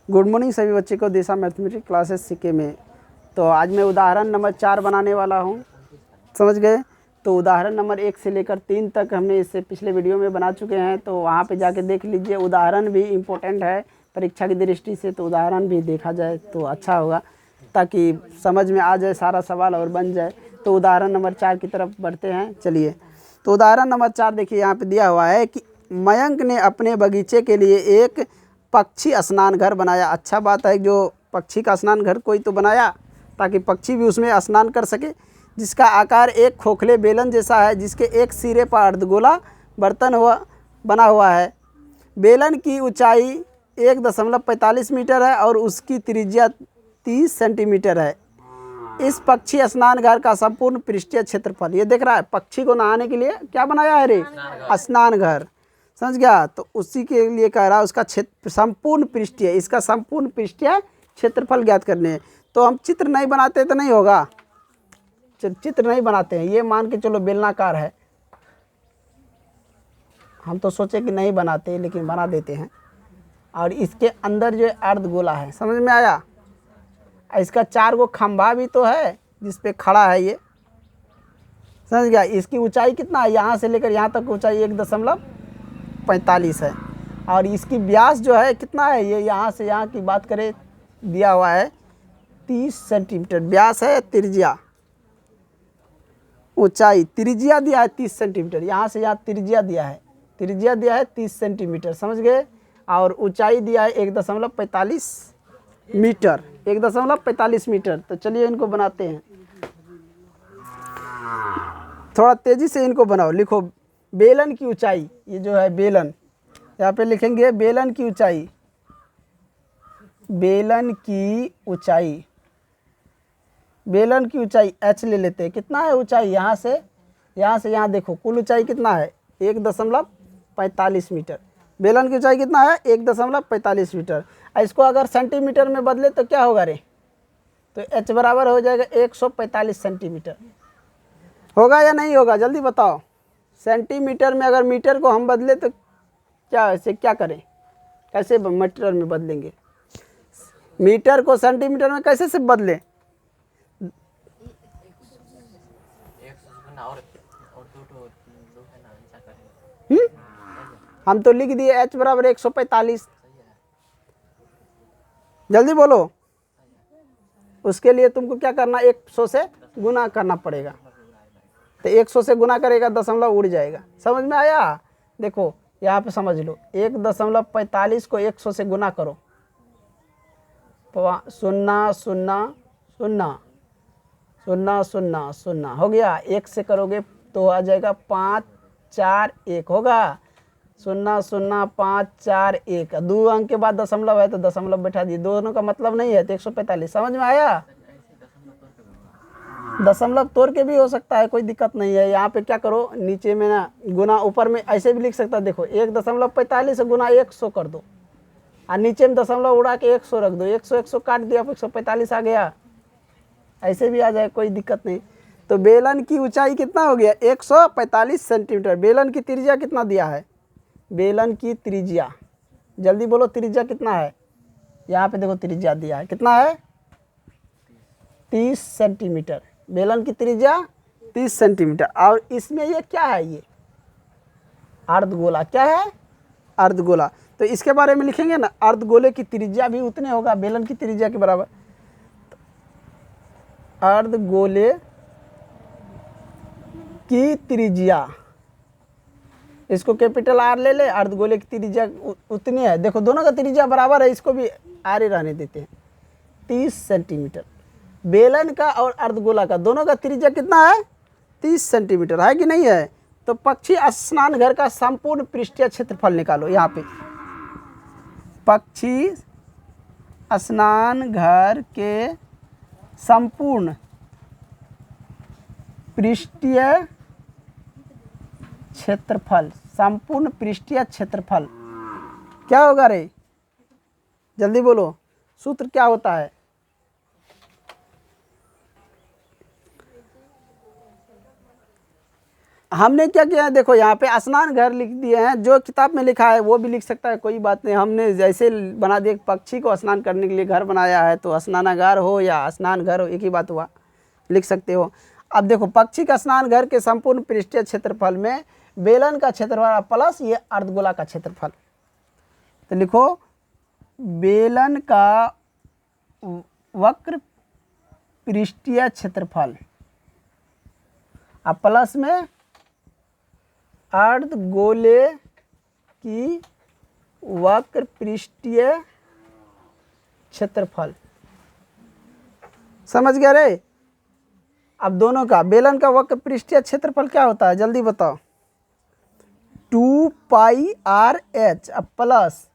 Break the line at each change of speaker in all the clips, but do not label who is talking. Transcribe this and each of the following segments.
Good morning सभी बच्चे को दिशा मैथमेटिक्स क्लासेस सीखे में। तो आज मैं उदाहरण नंबर 4 बनाने वाला हूँ, समझ गए। तो उदाहरण नंबर 1 से लेकर 3 तक हमने इससे पिछले वीडियो में बना चुके हैं, तो वहाँ पे जाके देख लीजिए। उदाहरण भी इम्पोर्टेंट है परीक्षा की दृष्टि से, तो उदाहरण भी देखा जाए तो अच्छा होगा, ताकि समझ में आ जाए सारा सवाल और बन जाए। तो उदाहरण नंबर 4 की तरफ बढ़ते हैं, चलिए। तो उदाहरण नंबर 4 देखिए, यहाँ पे दिया हुआ है कि मयंक ने अपने बगीचे के लिए एक पक्षी स्नान घर बनाया। अच्छा बात है, जो पक्षी का स्नान घर कोई तो बनाया ताकि पक्षी भी उसमें स्नान कर सके, जिसका आकार एक खोखले बेलन जैसा है, जिसके एक सिरे पर अर्धगोला बर्तन बना हुआ है। बेलन की ऊंचाई 1.45 मीटर है और उसकी त्रिज्या 30 सेंटीमीटर है। इस पक्षी स्नान घर का संपूर्ण पृष्ठीय क्षेत्रफल, ये देख रहा है, पक्षी को नहाने के लिए क्या बनाया है रे? स्नान घर, समझ गया। तो उसी के लिए कह रहा है उसका क्षेत्र संपूर्ण पृष्ठीय, इसका संपूर्ण पृष्ठीय क्षेत्रफल ज्ञात करने हैं। तो हम चित्र नहीं बनाते तो नहीं होगा, चित्र नहीं बनाते हैं, ये मान के चलो बेलनाकार है। हम तो सोचे कि नहीं बनाते, लेकिन बना देते हैं। और इसके अंदर जो अर्धगोला है, समझ में आया। इसका 4 गो खंभा भी तो है जिस पे खड़ा है ये, समझ गया। इसकी ऊंचाई कितना है? यहाँ से लेकर यहाँ तक ऊंचाई 1.45 है। और इसकी व्यास जो है कितना है? ये यहाँ से यहाँ की बात करें, दिया हुआ है 30 सेंटीमीटर व्यास है। त्रिज्या, ऊंचाई, त्रिज्या दिया है 30 सेंटीमीटर, यहाँ से यहाँ त्रिज्या दिया है, त्रिज्या दिया है 30 सेंटीमीटर, समझ गए। और ऊंचाई दिया है 1.45 मीटर, 1.45 मीटर। तो चलिए इनको बनाते हैं, थोड़ा तेजी से इनको बनाओ। लिखो बेलन की ऊंचाई, ये जो है बेलन, यहाँ पे लिखेंगे बेलन की ऊंचाई, बेलन की ऊंचाई, बेलन की ऊंचाई h ले लेते हैं। कितना है ऊंचाई? यहाँ से यहाँ देखो, कुल ऊंचाई कितना है? 1.45 मीटर। बेलन की ऊंचाई कितना है? 1.45 मीटर। इसको अगर सेंटीमीटर में बदले तो क्या होगा रे? तो h बराबर हो जाएगा 145 सेंटीमीटर। होगा या नहीं होगा? जल्दी बताओ। सेंटीमीटर में अगर मीटर को हम बदले तो क्या, ऐसे क्या करें, कैसे मीटर में बदलेंगे? मीटर को सेंटीमीटर में कैसे से बदलें? हम तो लिख दिए h बराबर 145। जल्दी बोलो। उसके लिए तुमको क्या करना, 100 से गुना करना पड़ेगा। तो 100 से गुना करेगा, दशमलव उड़ जाएगा। समझ में आया? देखो यहाँ पे समझ लो, 1.45 को 100 से गुना करो, 0 0 0 0 0 0 हो गया। 1 से करोगे तो आ जाएगा 5 4 1, होगा 0 0 5 4 1। 2 अंक के बाद दशमलव है तो दशमलव बैठा दिए, दोनों का मतलब नहीं है तो 145। समझ में आया? दशमलव तोड़ के भी हो सकता है, कोई दिक्कत नहीं है। यहाँ पे क्या करो, नीचे में ना गुना, ऊपर में ऐसे भी लिख सकता है। देखो 1.45 गुना 100 कर दो, और नीचे में दशमलव उड़ा के 100 रख दो, 100 काट दिया, 145 आ गया। ऐसे भी आ जाए, कोई दिक्कत नहीं। तो बेलन की ऊंचाई कितना हो गया? 145 सेंटीमीटर। बेलन की त्रिज्या कितना दिया है? बेलन की त्रिज्या, जल्दी बोलो, त्रिज्या कितना है? यहाँ पे देखो त्रिज्या दिया है, कितना है? 30 सेंटीमीटर। बेलन की त्रिज्या 30 सेंटीमीटर। और इसमें ये क्या है? ये अर्धगोला, क्या है? अर्धगोला। तो इसके बारे में लिखेंगे ना, अर्धगोले की त्रिज्या भी उतने होगा बेलन की त्रिज्या के बराबर। अर्धगोले की त्रिज्या, इसको कैपिटल R ले ले, अर्धगोले की त्रिज्या उतनी है। देखो दोनों का त्रिज्या बराबर है, इसको भी R ही रहने देते हैं, 30 सेंटीमीटर। बेलन का और अर्धगोला का दोनों का त्रिज्या कितना है? 30 सेंटीमीटर है कि नहीं है? तो पक्षी स्नान घर का संपूर्ण पृष्ठीय क्षेत्रफल निकालो। यहाँ पे पक्षी स्नान घर के संपूर्ण पृष्ठीय क्षेत्रफल, संपूर्ण पृष्ठीय क्षेत्रफल क्या होगा रे? जल्दी बोलो, सूत्र क्या होता है? हमने क्या किया है, देखो यहाँ पे स्नान घर लिख दिए हैं, जो किताब में लिखा है वो भी लिख सकता है, कोई बात नहीं। हमने जैसे बना दिए, पक्षी को स्नान करने के लिए घर बनाया है, तो स्नानागार हो या स्नान घर हो, एक ही बात हुआ, लिख सकते हो। अब देखो, पक्षी का स्नान घर के संपूर्ण पृष्ठीय क्षेत्रफल में बेलन का क्षेत्रफल प्लस ये अर्धगोला का क्षेत्रफल, तो लिखो बेलन का वक्र पृष्ठीय क्षेत्रफल अब प्लस में अर्धगोले की वक्र पृष्ठीय क्षेत्रफल। समझ गया रे? अब दोनों का, बेलन का वक्र पृष्ठीय क्षेत्रफल क्या होता है, जल्दी बताओ। 2πr/h अब प्लस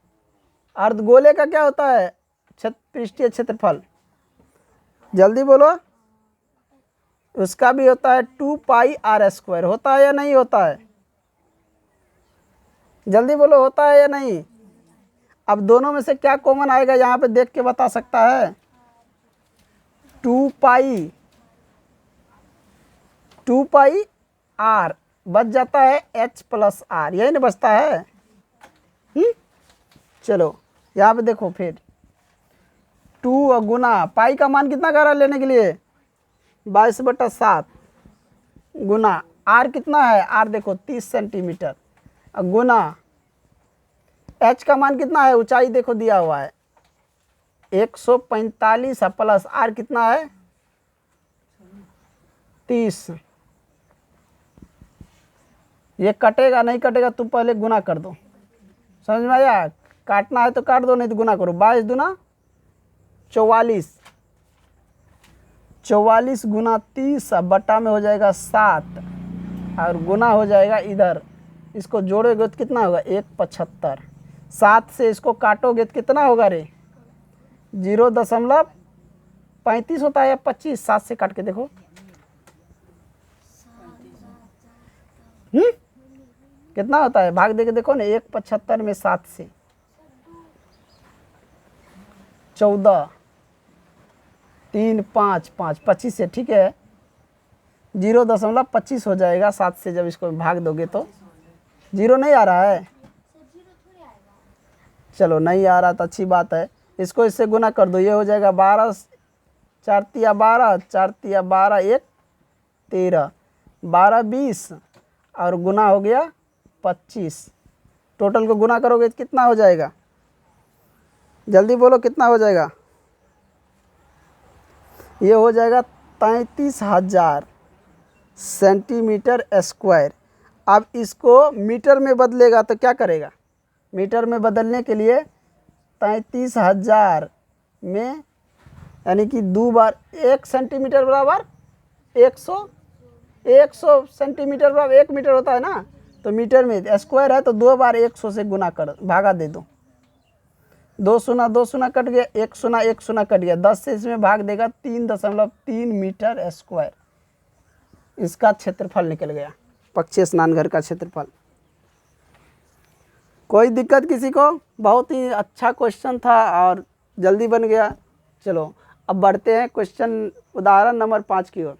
अर्धगोले का क्या होता है, पृष्ठीय क्षेत्रफल, जल्दी बोलो। उसका भी होता है 2πr² होता है या नहीं होता है, जल्दी बोलो, होता है या नहीं। अब दोनों में से क्या कॉमन आएगा, यहाँ पे देख के बता सकता है। 2πr बच जाता है h+r, यही ना बचता है। चलो यहाँ पे देखो फिर 2 गुना पाई का मान कितना कर रहा है लेने के लिए, 22/7 गुना r कितना है, r देखो 30 सेंटीमीटर, गुना h का मान कितना है, ऊंचाई देखो दिया हुआ है 145 प्लस r कितना है 30। ये कटेगा नहीं कटेगा, तुम पहले गुना कर दो, समझ में आया। काटना है तो काट दो, नहीं तो गुना करो। 22 दूना 44, 44 गुना 30 बट्टा में हो जाएगा 7 और गुना हो जाएगा इधर, इसको जोड़ोगे तो कितना होगा 175। 7 से इसको काटोगे तो कितना होगा रे, 0.35 होता है या 25, 7 से काट के देखो। कितना होता है, भाग दे के देखो ना, 175 में 7 से 14, 3, 5, 5, 25 से, ठीक है 0.25 हो जाएगा 7 से, जब इसको भाग दोगे तो 0 नहीं आ रहा है। चलो नहीं आ रहा तो अच्छी बात है, इसको इससे गुना कर दो, ये हो जाएगा 12, 4 तिया 12, 4 तिया 12, 1 13, 12 20 और गुना हो गया 25। टोटल को गुना करोगे तो कितना हो जाएगा, जल्दी बोलो कितना हो जाएगा। ये हो जाएगा 33,000 सेंटीमीटर स्क्वायर। अब इसको मीटर में बदलेगा तो क्या करेगा, मीटर में बदलने के लिए 33,000 में यानी कि 2 बार 1 सेंटीमीटर बराबर 100 सेंटीमीटर बराबर 1 मीटर होता है ना, तो मीटर में स्क्वायर है तो 2 बार 100 से गुना कर, भागा दे दो, 2 शून्य 2 शून्य कट गया, 1 शून्य 1 शून्य कट गया, 10 से इसमें भाग देगा 3.3 मीटर स्क्वायर, इसका क्षेत्रफल निकल गया, पक्षी स्नान घर का क्षेत्रफल। कोई दिक्कत किसी को? बहुत ही अच्छा क्वेश्चन था और जल्दी बन गया। चलो अब बढ़ते हैं क्वेश्चन उदाहरण नंबर 5 की ओर।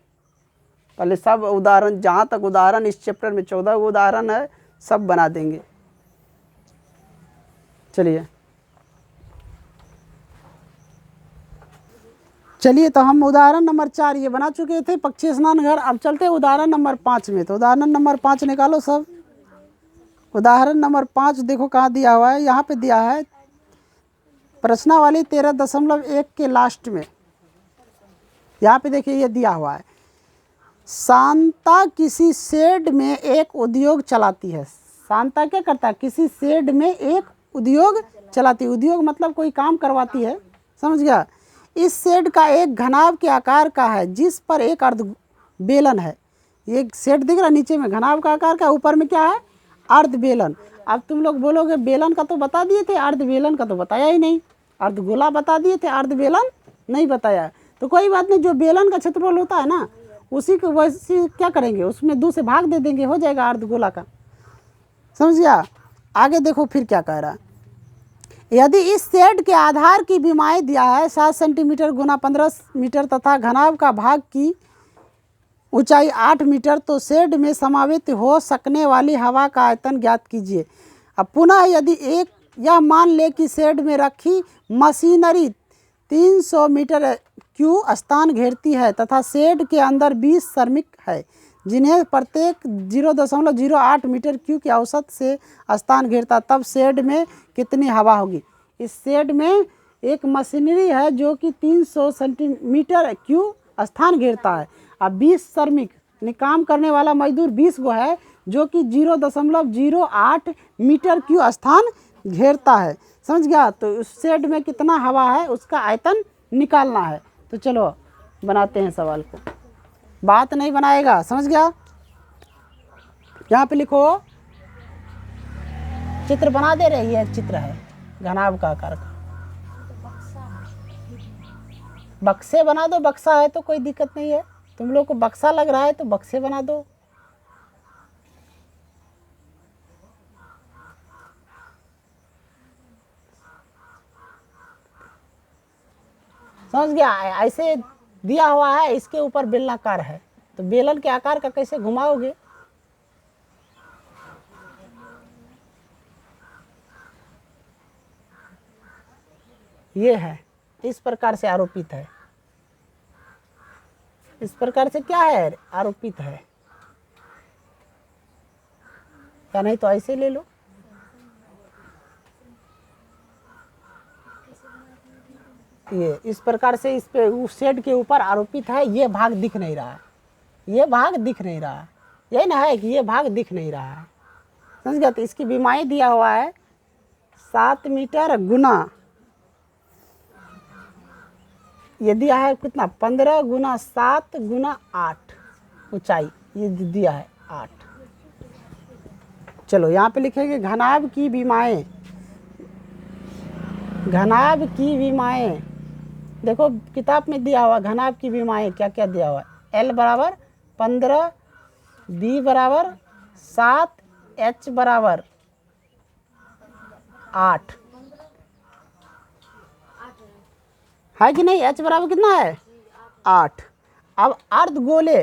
पहले सब उदाहरण, जहाँ तक उदाहरण इस चैप्टर में 14 उदाहरण है, सब बना देंगे। चलिए तो हम उदाहरण नंबर 4 ये बना चुके थे, पक्षी स्नान घर। अब चलते हैं उदाहरण नंबर 5 में। तो उदाहरण नंबर 5 निकालो सब। उदाहरण नंबर 5 देखो कहाँ दिया हुआ है, यहाँ पे दिया है प्रश्नावली 13.1 के लास्ट में। यहाँ पे देखिए ये दिया हुआ है, शांता किसी शेड में एक उद्योग चलाती है। शांता क्या करता है, किसी शेड में एक उद्योग चलाती है। उद्योग मतलब कोई काम करवाती है, समझ गया। इस शेड का एक घनाभ के आकार का है, जिस पर एक अर्ध बेलन है। ये शेड दिख रहा है, नीचे में घनाभ का आकार का, ऊपर में क्या है, अर्ध बेलन। अब तुम लोग बोलोगे बेलन का तो बता दिए थे, अर्ध बेलन का तो बताया ही नहीं। अर्ध गोला बता दिए थे, अर्ध बेलन नहीं बताया। तो कोई बात नहीं, जो बेलन का क्षेत्रफल होता है ना, उसी को वैसे क्या करेंगे, उसमें 2 से भाग दे देंगे, हो जाएगा अर्ध गोला का, समझ गया। आगे देखो फिर क्या कह रहा है। यदि इस शेड के आधार की विमाएँ दिया है 7 सेंटीमीटर गुना 15 मीटर तथा घनाभ का भाग की ऊंचाई 8 मीटर, तो शेड में समावित हो सकने वाली हवा का आयतन ज्ञात कीजिए। अब पुनः यदि एक यह मान ले कि शेड में रखी मशीनरी 300 मीटर क्यू स्थान घेरती है तथा शेड के अंदर 20 श्रमिक है जिन्हें प्रत्येक 0.08 मीटर क्यू की औसत से स्थान घेरता, तब शेड में कितनी हवा होगी। इस शेड में एक मशीनरी है जो कि 300 सेंटीमीटर क्यू स्थान घेरता है। अब 20 श्रमिक यानी काम करने वाला मजदूर 20 गो है जो कि 0.08 मीटर क्यू स्थान घेरता है। समझ गया। तो उस शेड में कितना हवा है उसका आयतन निकालना है। तो चलो बनाते हैं सवाल को। बात नहीं बनाएगा, समझ गया। यहाँ पे लिखो, चित्र बना दे रही है। चित्र है घनाभ का आकार का, बक्से बना दो। बक्सा है तो कोई दिक्कत नहीं है। तुम लोग को बक्सा लग रहा है तो बक्से बना दो। समझ गया। ऐसे दिया हुआ है, इसके ऊपर बेलनाकार है तो बेलन के आकार का कैसे घुमाओगे। ये है, इस प्रकार से आरोपित है। इस प्रकार से क्या है, आरोपित है। या नहीं तो ऐसे ले लो। ये इस प्रकार से इस पे उस शेड के ऊपर आरोपित है। ये भाग दिख नहीं रहा है, ये भाग दिख नहीं रहा है। यही ना है कि ये भाग दिख नहीं रहा है। समझ गया। तो इसकी बीमारी दिया हुआ है 7 मीटर गुना, ये दिया है कितना, 15 गुना 7 गुना 8 ऊंचाई, ये दिया है 8। चलो यहाँ पे लिखेंगे घनाभ की विमाएं। घनाभ की विमाएं, देखो किताब में दिया हुआ घनाभ की विमाएं क्या क्या दिया हुआ है। L बराबर 15, B बराबर 7, H बराबर 8 है कि नहीं। H बराबर कितना है, 8। अब अर्धगोले,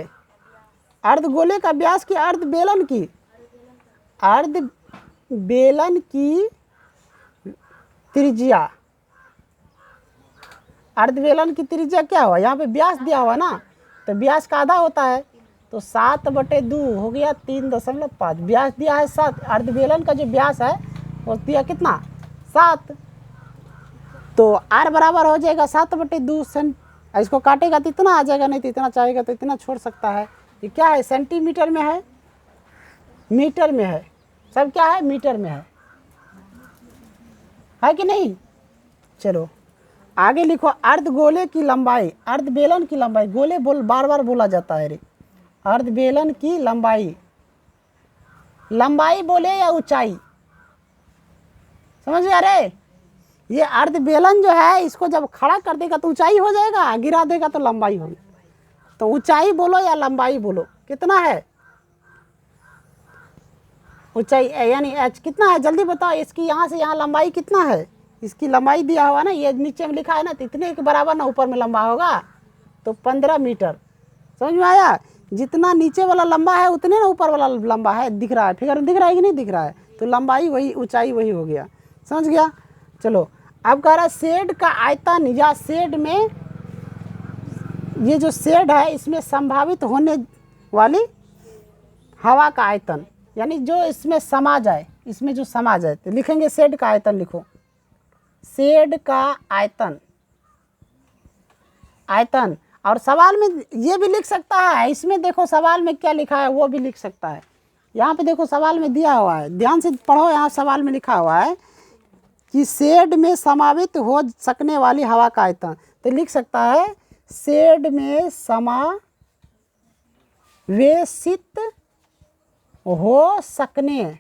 अर्धगोले का व्यास की अर्ध बेलन की, अर्ध बेलन की त्रिज्या, अर्धबेलन की त्रिज्या क्या हुआ, यहाँ पे व्यास दिया हुआ ना, तो व्यास का आधा होता है तो 7/2 हो गया 3.5। व्यास दिया है 7, अर्धबेलन का जो व्यास है वो दिया कितना, 7। तो R बराबर हो जाएगा 7/2 सेंट। इसको काटेगा तो इतना आ जाएगा, नहीं तो इतना चाहेगा तो इतना छोड़ सकता है। ये क्या है, सेंटीमीटर में है, मीटर में है, सब क्या है, मीटर में है कि नहीं। चलो आगे लिखो, अर्धगोले की लंबाई, अर्धबेलन की लंबाई, गोले बार बार बोला जाता है रे। अर्धबेलन की लंबाई, लंबाई बोले या ऊंचाई, समझ गया रे। ये अर्धबेलन जो है इसको जब खड़ा कर देगा तो ऊंचाई हो जाएगा, गिरा देगा तो लंबाई होगी। तो ऊंचाई बोलो या लंबाई बोलो, कितना है ऊंचाई, यानी h कितना है, जल्दी बताओ। इसकी यहाँ से यहाँ लंबाई कितना है, इसकी लंबाई दिया हुआ ना, ये नीचे में लिखा है ना, तो इतने के बराबर ना ऊपर में लंबा होगा, तो 15 मीटर। समझ में आया। जितना नीचे वाला लंबा है उतने ना ऊपर वाला लंबा है, दिख रहा है, फिगर दिख रहा है कि नहीं दिख रहा है, तो लंबाई वही, ऊंचाई वही हो गया। समझ गया। चलो अब कह रहा है शेड का आयतन, या शेड में, ये जो शेड है इसमें संभावित होने वाली हवा का आयतन, यानी जो इसमें समा जाए, इसमें जो समा जाए, तो लिखेंगे शेड का आयतन। लिखो शेड का आयतन, आयतन। और सवाल में ये भी लिख सकता है, इसमें देखो सवाल में क्या लिखा है वो भी लिख सकता है। यहाँ पे देखो सवाल में दिया हुआ है, ध्यान से पढ़ो। यहाँ सवाल में लिखा हुआ है कि शेड में समावित हो सकने वाली हवा का आयतन, तो लिख सकता है शेड में समावेशित हो सकने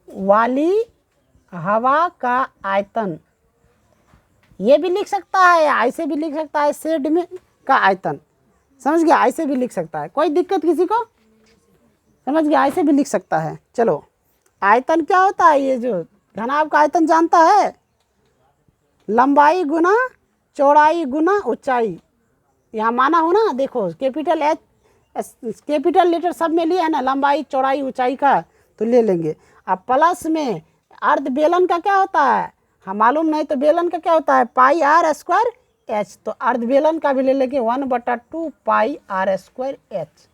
वाली हवा का आयतन। ये भी लिख सकता है, ऐसे भी लिख सकता है, शेड में का आयतन। समझ गया, ऐसे भी लिख सकता है, कोई दिक्कत किसी को, समझ गया, ऐसे भी लिख सकता है। चलो आयतन क्या होता है, ये जो घनाभ का आयतन जानता है, लंबाई गुना चौड़ाई गुना ऊंचाई। यहाँ माना हो ना, देखो कैपिटल H कैपिटल लेटर सब में लिए है ना, लंबाई चौड़ाई ऊंचाई का तो ले लेंगे। अब प्लस में अर्ध बेलन का क्या होता है, हम मालूम नहीं तो बेलन का क्या होता है, पाई आर स्क्वायर एच, तो अर्ध बेलन का भी ले लेंगे 1/2 पाई आर स्क्वायर एच।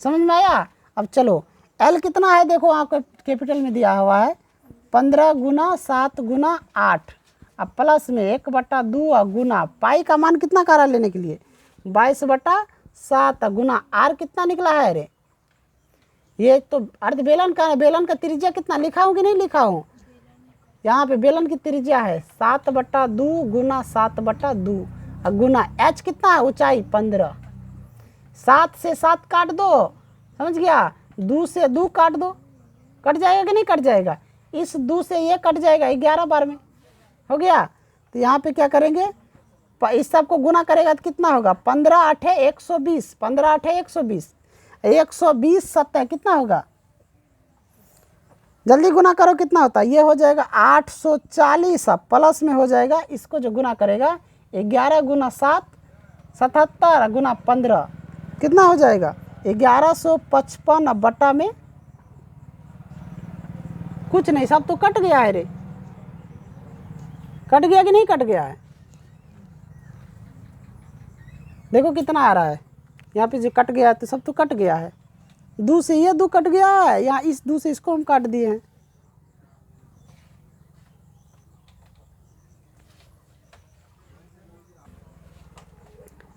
समझ में आया। अब चलो एल कितना है, देखो आपको कैपिटल में दिया हुआ है 15 गुना 7 गुना 8। अब प्लस में 1/2 गुना पाई का मान कितना करा लेने के लिए 22/7 गुना आर कितना निकला है रे, ये तो अर्ध बेलन का है, बेलन का त्रिज्या कितना लिखा हूँ कि नहीं लिखा हूँ, यहाँ पे बेलन की त्रिज्या है 7/2 गुना 7/2 और गुना एच कितना है ऊंचाई 15। 7 से 7 काट दो, समझ गया, 2 से 2 काट दो, कट जाएगा कि नहीं कट जाएगा, इस 2 से ये कट जाएगा 11 बार में, हो गया। तो यहाँ पे क्या करेंगे, इस सब को गुना करेगा तो कितना होगा 15 8 120, 15 8 120, 120 7 कितना होगा, जल्दी गुना करो कितना होता है, ये हो जाएगा 840। अब प्लस में हो जाएगा, इसको जो गुना करेगा 11 गुना 7 77 गुना 15 कितना हो जाएगा 1155। अब बटा में कुछ नहीं, सब तो कट गया है रे, कट गया कि नहीं कट गया है, देखो कितना आ रहा है, यहाँ पे जो कट गया है तो सब तो कट गया है, 2 से ये 2 कट गया है, यहाँ इस 2 से इसको हम काट दिए हैं।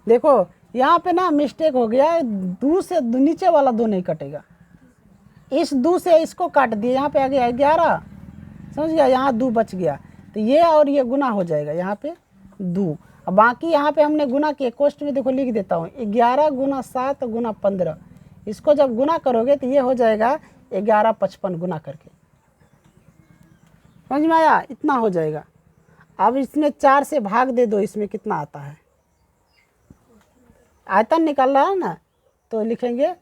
देखो यहाँ पे ना मिस्टेक हो गया है, 2 से नीचे वाला 2 नहीं कटेगा, इस 2 से इसको काट दिए, यहाँ पे आ गया 11, समझ गया, यहाँ 2 बच गया, तो ये और ये गुना हो जाएगा यहाँ पे 2। अब बाकी यहाँ पे हमने गुना किए, कोष्ट में देखो लिख देता हूँ 11 गुना 7 गुना 15, इसको जब गुना करोगे तो ये हो जाएगा 1155 गुना करके, समझ में आया, इतना हो जाएगा। अब इसमें 4 से भाग दे दो, इसमें कितना आता है, आयतन निकल रहा है ना, तो लिखेंगे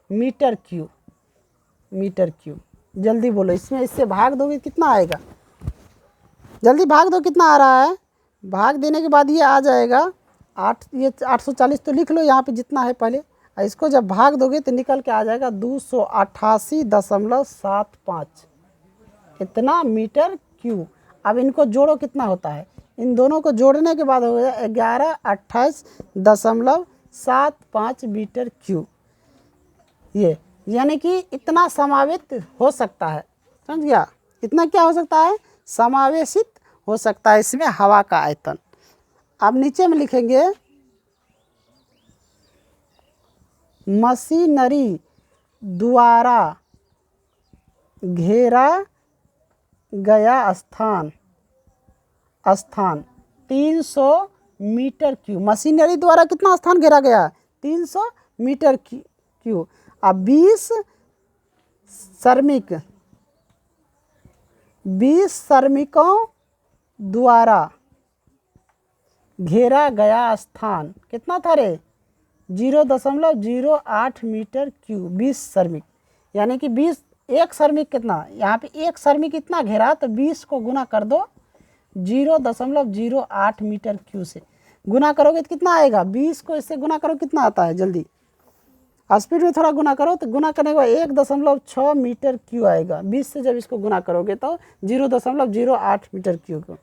मीटर क्यूब, मीटर क्यूब। जल्दी बोलो, इसमें इससे भाग दोगे कितना आएगा, जल्दी भाग दो कितना आ रहा है, भाग देने के बाद ये आ जाएगा 8, ये 840 तो लिख लो यहाँ पे जितना है पहले, इसको जब भाग दोगे तो निकल के आ जाएगा 288.75, इतना मीटर क्यूब। अब इनको जोड़ो कितना होता है, इन दोनों को जोड़ने के बाद हो जाएगा 1128.75 मीटर क्यूब, ये यानी कि इतना समावेशित हो सकता है, समझ गया, इतना क्या हो सकता है, समावेशित हो सकता है इसमें हवा का आयतन। अब नीचे में लिखेंगे मशीनरी द्वारा घेरा गया स्थान 300 मीटर क्यूब, मशीनरी द्वारा कितना स्थान घेरा गया 300 मीटर क्यूब। अब 20 श्रमिकों द्वारा घेरा गया स्थान कितना था रे 0.08 मीटर क्यूब, 20 श्रमिक, यानी कि 20 एक श्रमिक कितना, यहाँ पे एक श्रमिक इतना घेरा, तो 20 को गुना कर दो 0.08 मीटर क्यूब से, गुना करोगे तो कितना आएगा, 20 को इससे गुना करो कितना आता है, जल्दी स्पीड में थोड़ा गुना करो, तो गुना करने के बाद 1.6 मीटर क्यूब आएगा, 20 से जब इसको गुना करोगे तो 0.08 मीटर क्यूब को,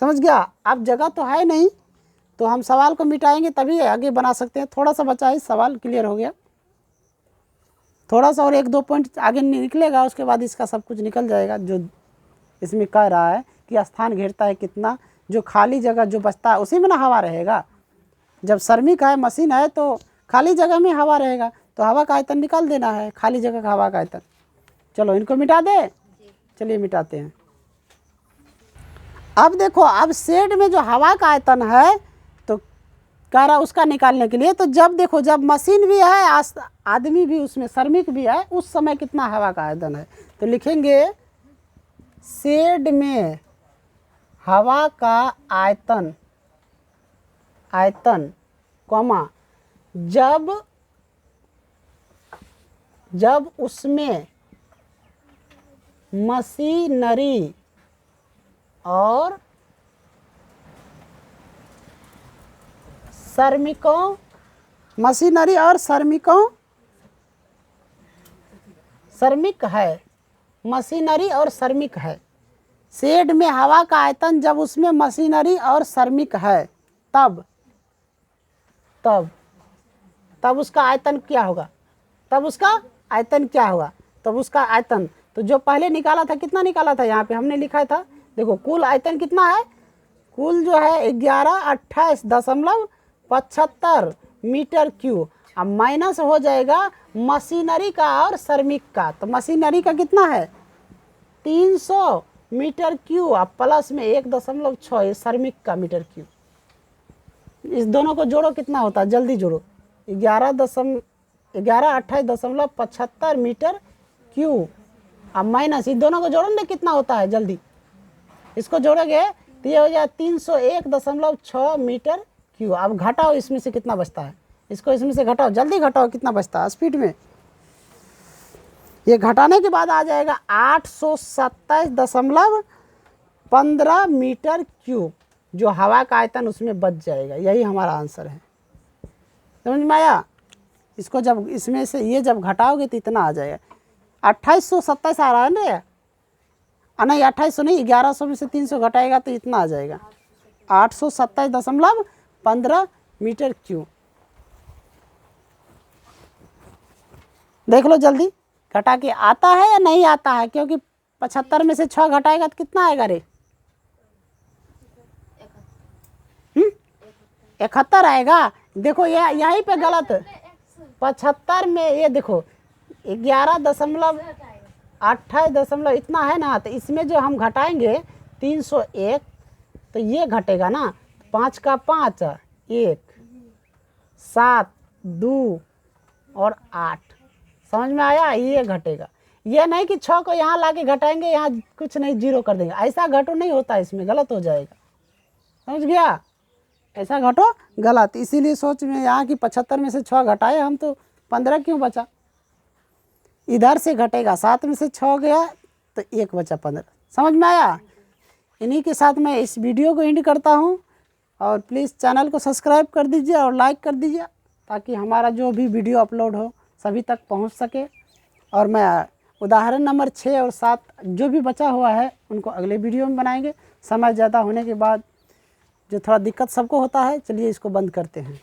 समझ गया। अब जगह तो है नहीं, तो हम सवाल को मिटाएंगे तभी आगे बना सकते हैं, थोड़ा सा बचा है, सवाल क्लियर हो गया, थोड़ा सा और 1-2 पॉइंट आगे निकलेगा, उसके बाद इसका सब कुछ निकल जाएगा। जो इसमें कह रहा है कि स्थान घेरता है कितना, जो खाली जगह जो बचता है उसी में ना हवा रहेगा, जब श्रमिक है मशीन है तो खाली जगह में हवा रहेगा, तो हवा का आयतन निकाल देना है, खाली जगह का हवा का आयतन। चलो इनको मिटा दे, चलिए मिटाते हैं। अब देखो, अब शेड में जो हवा का आयतन है तो कह रहा उसका निकालने के लिए, तो जब देखो जब मशीन भी है आदमी भी उसमें श्रमिक भी है, उस समय कितना हवा का आयतन है, तो लिखेंगे शेड में हवा का आयतन कॉमा जब उसमें मशीनरी और श्रमिकों मशीनरी और श्रमिकों, श्रमिक है, मशीनरी और श्रमिक है। शेड में हवा का आयतन जब उसमें मशीनरी और श्रमिक है तब उसका आयतन क्या होगा, तब उसका आयतन क्या होगा, तब उसका आयतन तो जो पहले निकाला था कितना निकाला था, यहाँ पे हमने लिखा था, देखो कुल आयतन कितना है, कुल जो है 1128.75 मीटर क्यूब। अब माइनस हो जाएगा मशीनरी का और श्रमिक का, तो मशीनरी का कितना है 300 मीटर क्यूब, अब प्लस में 1.6 श्रमिक का मीटर क्यूब। इस दोनों को जोड़ो कितना होता है, जल्दी जोड़ो, 1128.75 मीटर क्यूब। अब माइनस इस दोनों को जोड़ोगे कितना होता है, जल्दी इसको जोड़ोगे तो ये हो जाए 301.6 मीटर क्यूब। अब घटाओ इसमें से कितना बचता है, इसको इसमें से घटाओ, जल्दी घटाओ कितना बचता है स्पीड में। ये घटाने के बाद आ जाएगा 827.15 मीटर क्यूब, जो हवा का आयतन उसमें बच जाएगा। यही हमारा आंसर है, समझ में आया। इसको जब इसमें से ये जब घटाओगे तो इतना आ जाएगा, 2827 आ रहा है ना, नहीं 2800 नहीं, 1100 में से 300 घटाएगा तो इतना आ जाएगा 827.15 मीटर क्यूब। देख लो जल्दी घटा के आता है या नहीं आता है, क्योंकि 75 में से 6 घटाएगा तो कितना आएगा रे, 71 आएगा। देखो ये यहीं पे गलत, 75 में ये देखो 11.28 इतना है ना, तो इसमें जो हम घटाएंगे 301 तो ये घटेगा ना, 5 का 5 1 7 2 और 8, समझ में आया, ये घटेगा। ये नहीं कि 6 को यहाँ ला के घटाएंगे, यहाँ कुछ नहीं जीरो कर देंगे, ऐसा घटो नहीं होता, इसमें गलत हो जाएगा, समझ गया, ऐसा घटो गलत। इसीलिए सोच में यहाँ कि 75 में से 6 घटाए हम तो 15 क्यों बचा, इधर से घटेगा, 7 में से 6 गया तो 1 बचा 15, समझ में आया। इन्हीं के साथ मैं इस वीडियो को एंड करता हूँ, और प्लीज़ चैनल को सब्सक्राइब कर दीजिए और लाइक कर दीजिए, ताकि हमारा जो भी वीडियो अपलोड हो सभी तक पहुँच सके। और मैं उदाहरण नंबर 6 और 7 जो भी बचा हुआ है उनको अगले वीडियो में बनाएंगे। समय ज़्यादा होने के बाद जो थोड़ा दिक्कत सबको होता है, चलिए इसको बंद करते हैं।